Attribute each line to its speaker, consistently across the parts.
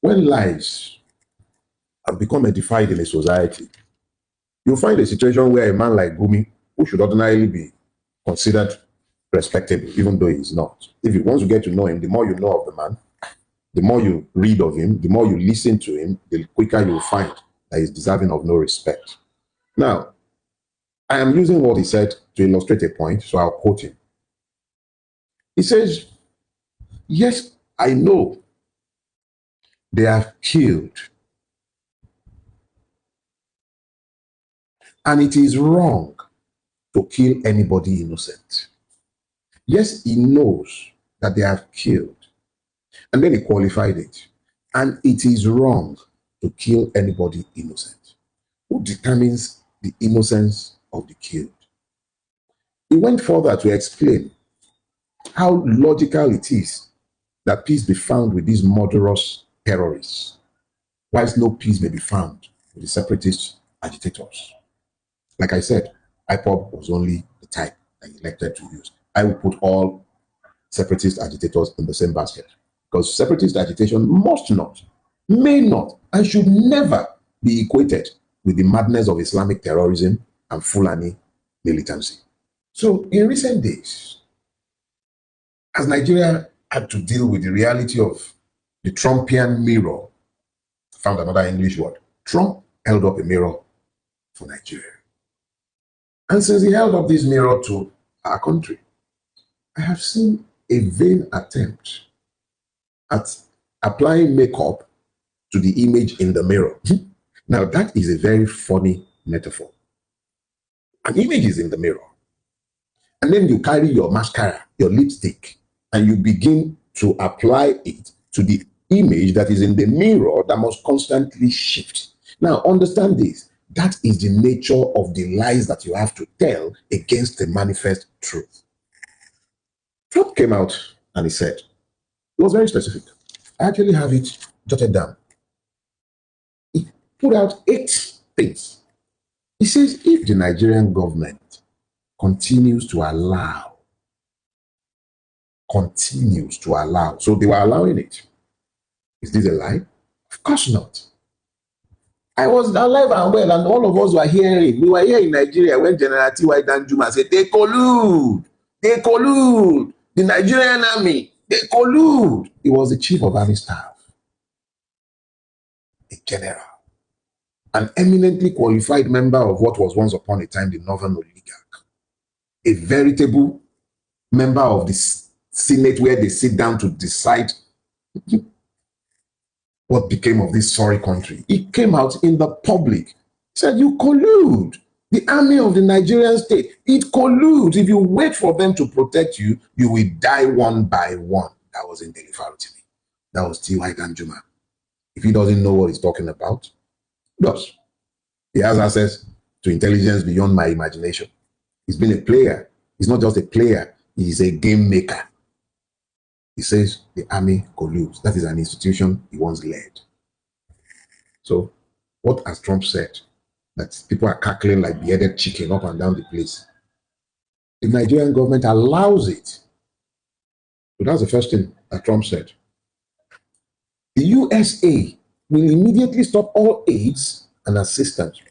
Speaker 1: when lies have become edified in a society, you'll find a situation where a man like Gumi, who should ordinarily be considered respectable, even though he's not. If you want to get to know him, the more you know of the man, the more you read of him, the more you listen to him, the quicker you'll find that he's deserving of no respect. Now, I am using what he said to illustrate a point, so I'll quote him. He says, yes, I know they have killed, and it is wrong to kill anybody innocent. Yes, he knows that they have killed. And then he qualified it. And it is wrong to kill anybody innocent. Who determines the innocence of the killed? He went further to explain how logical it is that peace be found with these murderous terrorists, whilst no peace may be found with the separatist agitators. Like I said, IPOB was only the type that he elected to use. I will put all separatist agitators in the same basket, because separatist agitation must not, may not, and should never be equated with the madness of Islamic terrorism and Fulani militancy. So in recent days, as Nigeria had to deal with the reality of the Trumpian mirror, I found another English word. Trump held up a mirror for Nigeria. And since he held up this mirror to our country, I have seen a vain attempt at applying makeup to the image in the mirror. Now, that is a very funny metaphor. An image is in the mirror. And then you carry your mascara, your lipstick, and you begin to apply it to the image that is in the mirror that must constantly shift. Now, understand this. That is the nature of the lies that you have to tell against the manifest truth. Trump came out and he said, it was very specific. I actually have it jotted down. He put out 8 things. He says, if the Nigerian government continues to allow, so they were allowing it. Is this a lie? Of course not. I was alive and well, and all of us were hearing. We were here in Nigeria when General T.Y. Danjuma said, they collude. The Nigerian army, they collude. He was the chief of army staff, a general, an eminently qualified member of what was once upon a time the Northern Oligarch, a veritable member of the Senate where they sit down to decide what became of this sorry country. He came out in the public, said, you collude. The army of the Nigerian state, it colludes. If you wait for them to protect you, you will die one by one. That was in Dele Farotimi. That was T.Y. Danjuma. If he doesn't know what he's talking about, he does. He has access to intelligence beyond my imagination. He's been a player. He's not just a player. He's a game maker. He says the army colludes. That is an institution he once led. So what has Trump said? That people are cackling like beheaded chicken up and down the place. The Nigerian government allows it. So that's the first thing that Trump said. The USA will immediately stop all aids and assistance.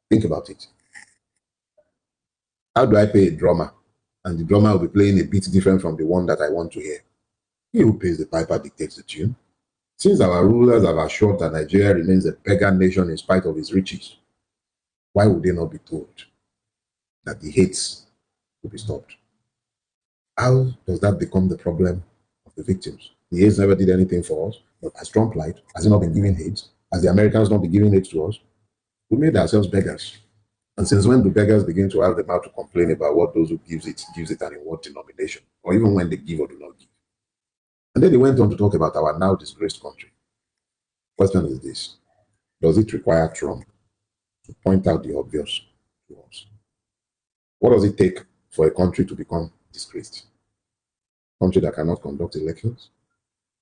Speaker 1: Think about it. How do I pay a drummer? And the drummer will be playing a beat different from the one that I want to hear. He who pays the piper dictates the tune. Since our rulers have assured that Nigeria remains a pagan nation in spite of its riches, why would they not be told that the hates will be stopped? How does that become the problem of the victims? The hates never did anything for us, but as Trump lied, has he not been giving hates? Has the Americans not been giving hates to us? We made ourselves beggars. And since when do beggars begin to have the mouth to complain about what those who gives it and in what denomination, or even when they give or do not give? And then he went on to talk about our now disgraced country. Question is this: does it require Trump to point out the obvious to us? What does it take for a country to become disgraced? A country that cannot conduct elections?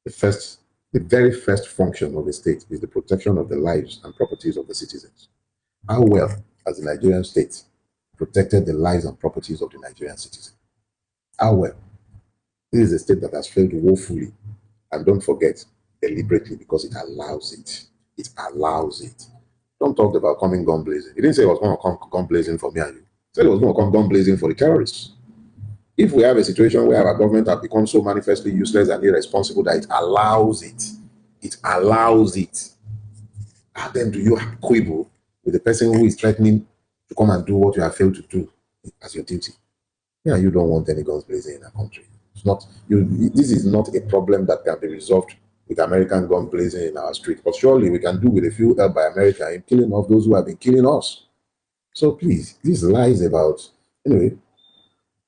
Speaker 1: The very first function of a state is the protection of the lives and properties of the citizens. How well has the Nigerian state protected the lives and properties of the Nigerian citizens? How well? This is a state that has failed woefully. And don't forget, deliberately because it allows it. It allows it. Don't talk about coming gun blazing. He didn't say it was going to come gun blazing for me and you. He said it was going to come gun blazing for the terrorists. If we have a situation where our government has become so manifestly useless and irresponsible that it allows it, and then do you quibble with the person who is threatening to come and do what you have failed to do as your duty? Yeah, you don't want any guns blazing in our country. It's not you. This is not a problem that can be resolved with American gun blazing in our street. But surely we can do with a few help by America in killing off those who have been killing us. So please, these lies about anyway.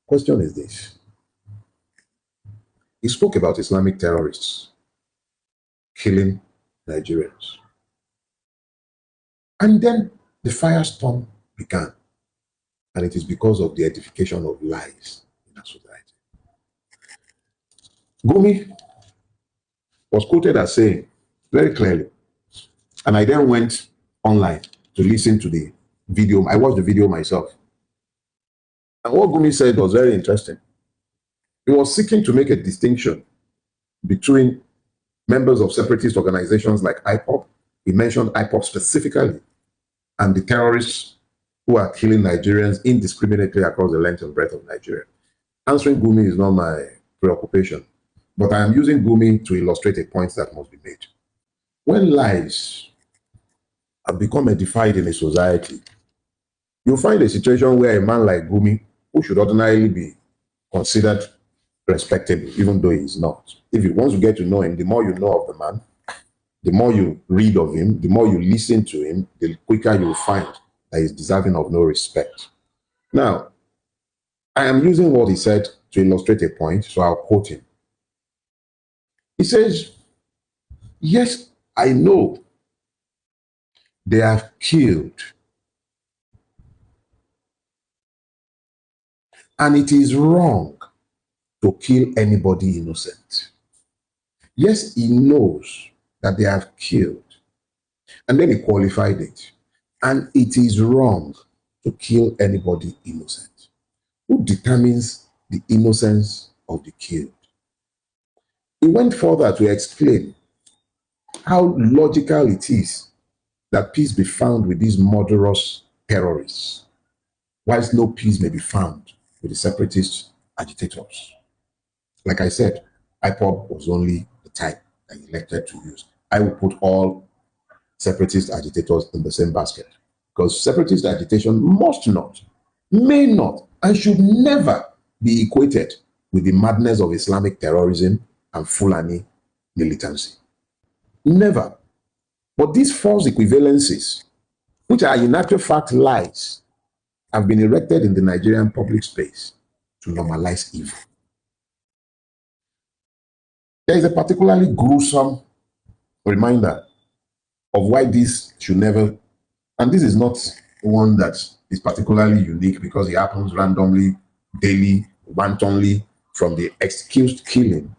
Speaker 1: Question is this: he spoke about Islamic terrorists killing Nigerians, and then the firestorm began, and it is because of the edification of lies in our society. Gumi was quoted as saying very clearly, and I then went online to listen to the video. I watched the video myself. And what Gumi said was very interesting. He was seeking to make a distinction between members of separatist organizations like IPOB, he mentioned IPOB specifically, and the terrorists who are killing Nigerians indiscriminately across the length and breadth of Nigeria. Answering Gumi is not my preoccupation, but I am using Gumi to illustrate a point that must be made. When lies have become edified in a society, you'll find a situation where a man like Gumi, who should ordinarily be considered respectable, even though he is not. Once you get to know him, the more you know of the man, the more you read of him, the more you listen to him, the quicker you will find that he's deserving of no respect. Now, I am using what he said to illustrate a point, so I'll quote him. He says, yes, I know they have killed, and it is wrong to kill anybody innocent. Yes, he knows that they have killed, and then he qualified it. And it is wrong to kill anybody innocent. Who determines the innocence of the killed? He went further to explain how logical it is that peace be found with these murderous terrorists, whilst no peace may be found with the separatist agitators. Like I said, IPOB was only the type that he elected to use. I will put all separatist agitators in the same basket, because separatist agitation must not, may not, and should never be equated with the madness of Islamic terrorism and Fulani militancy. Never. But these false equivalencies, which are in actual fact lies, have been erected in the Nigerian public space to normalize evil. There is a particularly gruesome reminder of why this should never, and this is not one that is particularly unique because it happens randomly, daily, wantonly, from the excused killing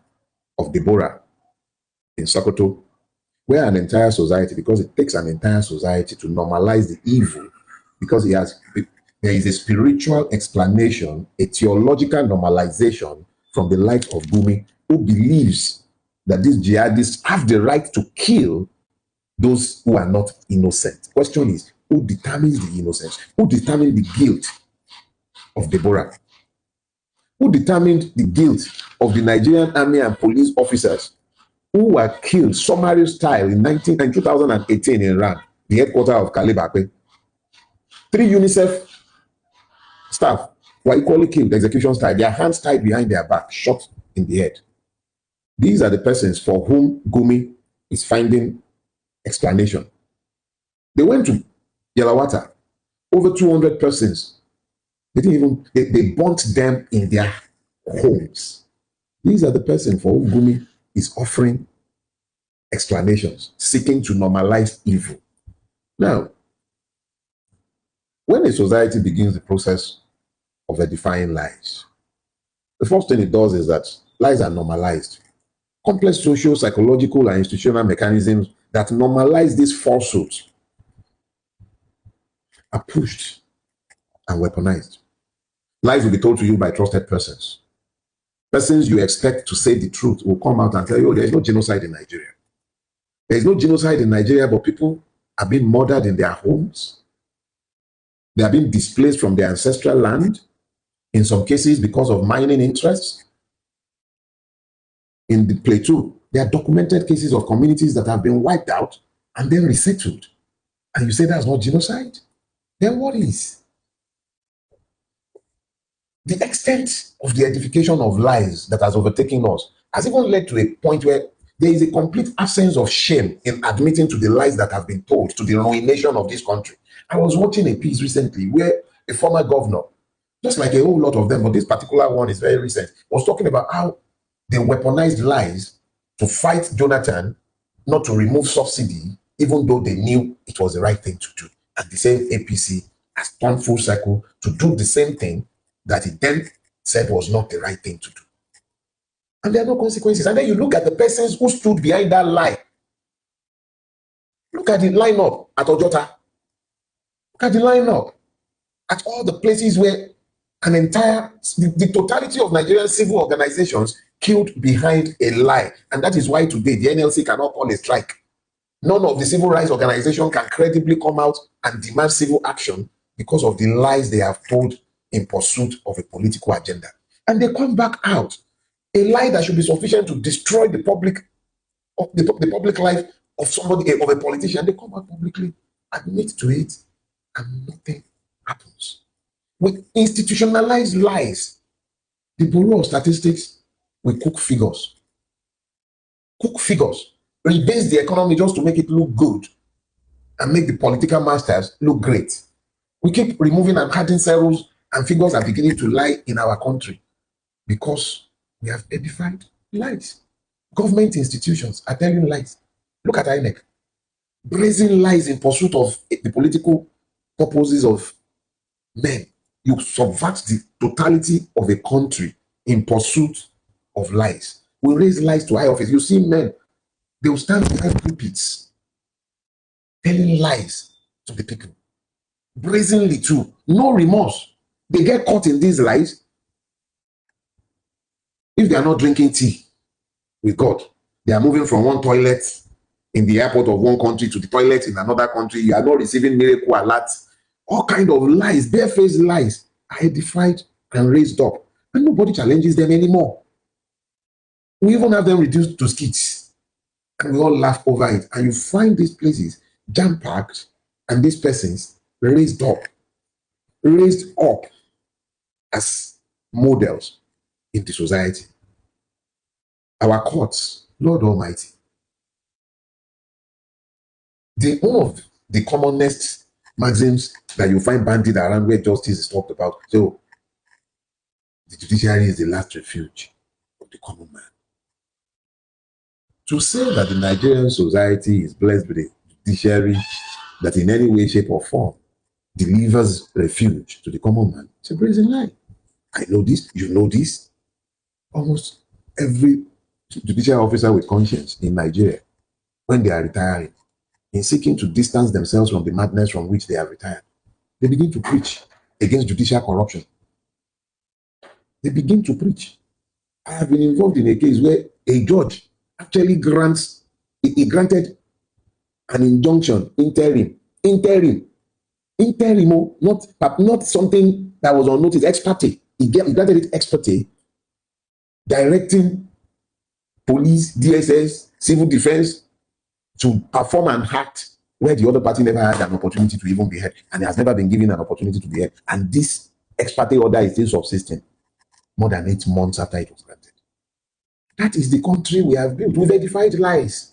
Speaker 1: of Deborah in Sokoto, where an entire society, because it takes an entire society to normalize the evil, because there is a spiritual explanation, a theological normalization from the light of Gumi, who believes that these jihadists have the right to kill those who are not innocent. Question is, who determines the innocence? Who determined the guilt of Deborah? Who determined the guilt of the Nigerian army and police officers who were killed summary style in 2018 in Iran, the headquarters of Kalibakwe? 3 UNICEF staff were equally killed, execution style, their hands tied behind their back, shot in the head. These are the persons for whom Gumi is finding explanation. They went to Yelawata, over 200 persons. They burnt them in their homes. These are the persons for whom Gumi is offering explanations, seeking to normalize evil. Now, when a society begins the process of edifying lies, the first thing it does is that lies are normalized. Complex social, psychological, and institutional mechanisms that normalize these falsehoods are pushed and weaponized. Lies will be told to you by trusted persons. Persons you expect to say the truth will come out and tell you, oh, there's no genocide in Nigeria. There is no genocide in Nigeria, but people are being murdered in their homes. They are being displaced from their ancestral land, in some cases because of mining interests. In the plateau, there are documented cases of communities that have been wiped out and then resettled. And you say that's not genocide? Then what is? The extent of the edification of lies that has overtaken us has even led to a point where there is a complete absence of shame in admitting to the lies that have been told, to the ruination of this country. I was watching a piece recently where a former governor, just like a whole lot of them, but this particular one is very recent, was talking about how they weaponized lies to fight Jonathan not to remove subsidy, even though they knew it was the right thing to do. And the same APC has turned full circle to do the same thing that it then said was not the right thing to do. And there are no consequences. And then you look at the persons who stood behind that lie. Look at the lineup at Ojota. Look at the lineup at all the places where the totality of Nigerian civil organizations killed behind a lie. And that is why today the NLC cannot call a strike. None of the civil rights organizations can credibly come out and demand civil action because of the lies they have told in pursuit of a political agenda. And they come back out. A lie that should be sufficient to destroy the public life of somebody, of a politician. They come out publicly, admit to it, and nothing happens. With institutionalized lies, the Bureau of Statistics will cook figures. Rebase the economy just to make it look good and make the political masters look great. We keep removing and adding zeros, and figures are beginning to lie in our country because we have edified lies. Government institutions are telling lies. Look at INEC. Brazen lies in pursuit of the political purposes of men. You subvert the totality of a country in pursuit of lies. We raise lies to high office. You see men, they will stand behind pulpits telling lies to the people. Brazenly too. No remorse. They get caught in these lies. If they are not drinking tea with God, they are moving from one toilet in the airport of one country to the toilet in another country. You are not receiving miracle alerts. All kind of lies, barefaced lies are edified and raised up. And nobody challenges them anymore. We even have them reduced to skits. And we all laugh over it. And you find these places jam-packed and these persons raised up as models in the society. Our courts, Lord Almighty, one of the commonest maxims that you find banded around where justice is talked about. So the judiciary is the last refuge of the common man. To say that the Nigerian society is blessed with a judiciary that in any way, shape, or form delivers refuge to the common man, it's a brazen lie. I know this, you know this. Almost every judicial officer with conscience in Nigeria, when they are retiring, in seeking to distance themselves from the madness from which they have retired, they begin to preach against judicial corruption. They begin to preach. I have been involved in a case where a judge actually granted an injunction, interim, not something that was on notice, ex parte. He granted it ex parte, directing police, DSS, civil defense to perform an act where the other party never had an opportunity to even be heard, and has never been given an opportunity to be heard. And this ex parte order is still subsisting more than 8 months after it was granted. That is the country we have built. We've edified lies.